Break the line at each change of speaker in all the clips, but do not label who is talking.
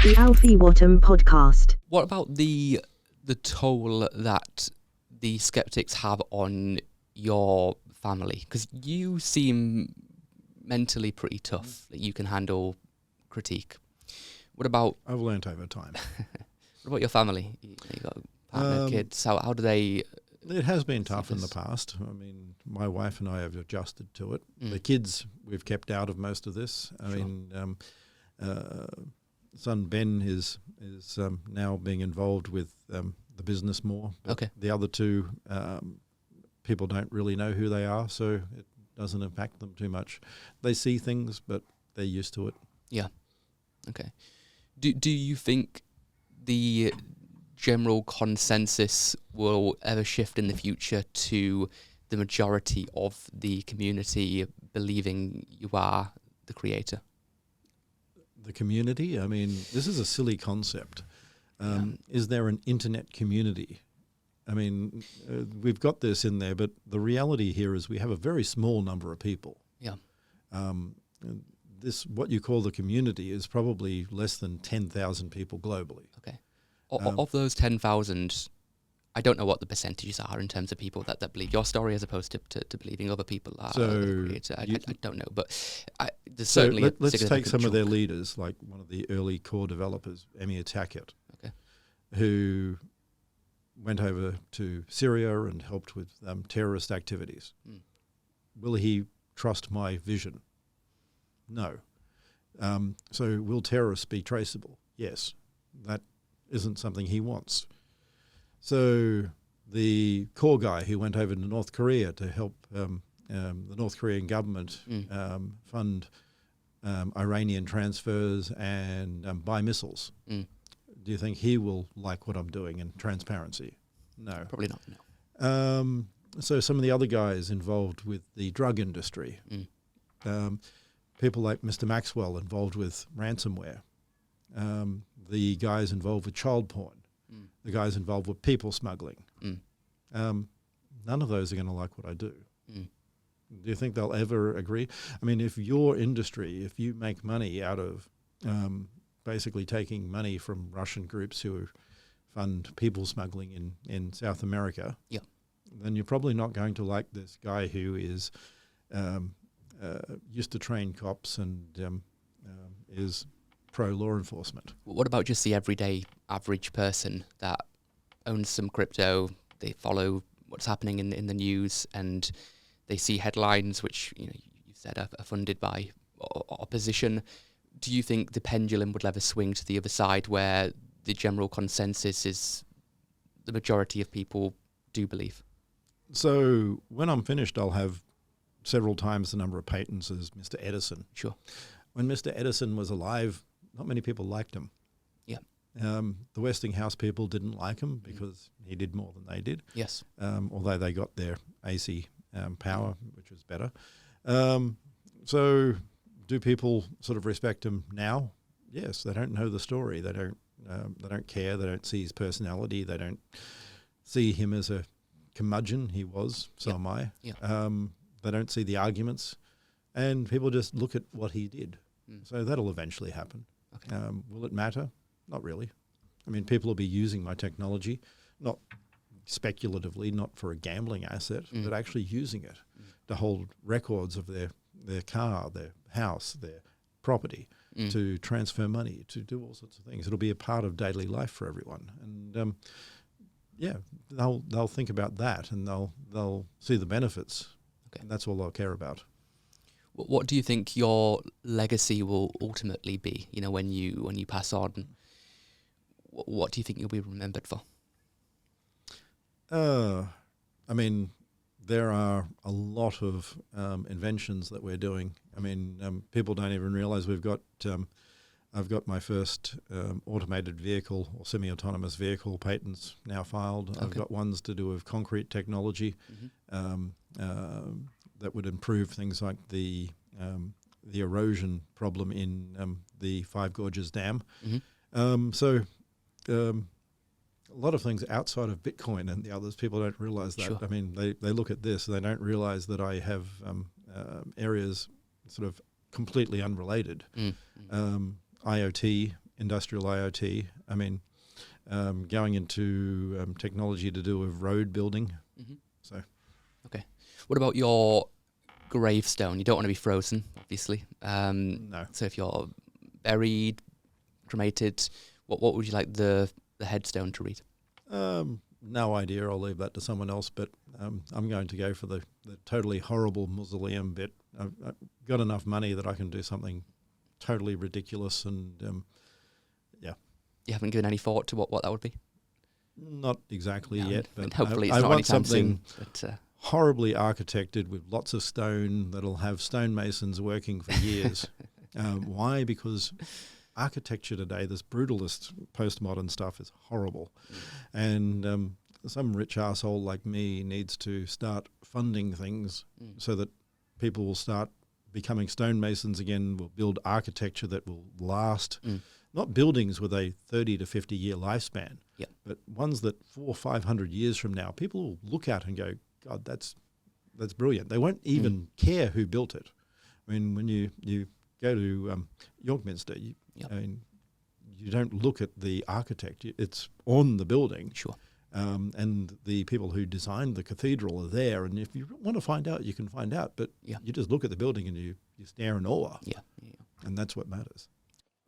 The Alfie Whattam podcast.
What about the toll that the skeptics have on your family? Because you seem mentally pretty tough, that you can handle critique. What about...
I've learnt over time.
What about your family? You got a partner, kids. How do they...
It has been tough in the past. I mean, my wife and I have adjusted to it. The kids we've kept out of most of this. I mean, son Ben is now being involved with the business more.
Okay.
The other two, people don't really know who they are, so it doesn't impact them too much. They see things, but they're used to it.
Yeah. Okay. Do you think the general consensus will ever shift in the future to the majority of the community believing you are the creator?
The community? I mean, this is a silly concept. Is there an internet community? I mean, we've got this in there, but the reality here is we have a very small number of people.
Yeah.
This, what you call the community, is probably less than 10,000 people globally.
Okay. Of those 10,000, I don't know what the percentages are in terms of people that believe your story as opposed to believing other people are the creator. I don't know, but there's certainly
let's take some of their leaders, like one of the early core developers, Emir Tackett, who went over to Syria and helped with terrorist activities. Will he trust my vision? No. So will terrorists be traceable? Yes. That isn't something he wants. So the core guy who went over to North Korea to help the North Korean government fund Iranian transfers and buy missiles, do you think he will like what I'm doing in transparency? No.
Probably not, no.
So some of the other guys involved with the drug industry, people like Mr. Maxwell involved with ransomware, the guys involved with child porn, the guys involved with people smuggling. None of those are going to like what I do. Do you think they'll ever agree? I mean, if your industry, if you make money out of basically taking money from Russian groups who fund people smuggling in South America, then you're probably not going to like this guy who is used to train cops and is pro-law enforcement.
What about just the everyday average person that owns some crypto? They follow what's happening in the news and they see headlines which you said are funded by opposition. Do you think the pendulum would ever swing to the other side where the general consensus is the majority of people do believe?
So when I'm finished, I'll have several times the number of patents as Mr. Edison.
Sure. When
Mr. Edison was alive, not many people liked him.
Yeah.
The Westinghouse people didn't like him because he did more than they did.
Yes.
Although they got their AC power, which was better. So do people sort of respect him now? Yes. They don't know the story. They don't care. They don't see his personality. They don't see him as a curmudgeon. He was. So am I.
Yeah.
They don't see the arguments. And people just look at what he did. So that'll eventually happen. Okay. Will it matter? Not really. I mean, people will be using my technology, not speculatively, not for a gambling asset, but actually using it to hold records of their car, their house, their property, to transfer money, to do all sorts of things. It'll be a part of daily life for everyone. And they'll think about that and they'll see the benefits. Okay. And that's all they'll care about.
What do you think your legacy will ultimately be? When you pass on, what do you think you'll be remembered for?
I mean, there are a lot of inventions that we're doing. I mean, people don't even realize we've got. I've got my first automated vehicle or semi-autonomous vehicle patents now filed. Okay. I've got ones to do with concrete technology. That would improve things like the erosion problem in the Five Gorges Dam. So a lot of things outside of Bitcoin and the others, people don't realize that. Sure. I mean, they look at this, they don't realize that I have areas sort of completely unrelated. IoT, industrial IoT. I mean, going into technology to do with road building.
Mm-hmm.
So,
okay. What about your gravestone? You don't want to be frozen, obviously.
no.
So if you're buried, cremated, what would you like the headstone to read?
No idea. I'll leave that to someone else. But I'm going to go for the totally horrible mausoleum bit. I've got enough money that I can do something totally ridiculous. And yeah.
You haven't given any thought to what that would be?
Not exactly
No,
yet.
and
But
hopefully it's
I
not
want
anytime
something
soon. But,
horribly architected with lots of stone that'll have stonemasons working for years. Why? Because architecture today, this brutalist postmodern stuff is horrible. And some rich asshole like me needs to start funding things so that people will start becoming stonemasons again, will build architecture that will last. Not buildings with a 30 to 50 year lifespan, but ones that 400 or 500 years from now, people will look at and go, God, that's brilliant. They won't even care who built it. I mean, when you go to Yorkminster, I mean, you don't look at the architect. It's on the building.
Sure.
And the people who designed the cathedral are there. And if you want to find out, you can find out. But you just look at the building and you stare in awe.
Yeah.
And that's what matters.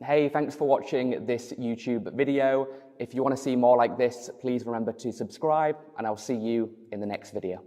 Hey, thanks for watching this YouTube video. If you want to see more like this, please remember to subscribe, and I'll see you in the next video.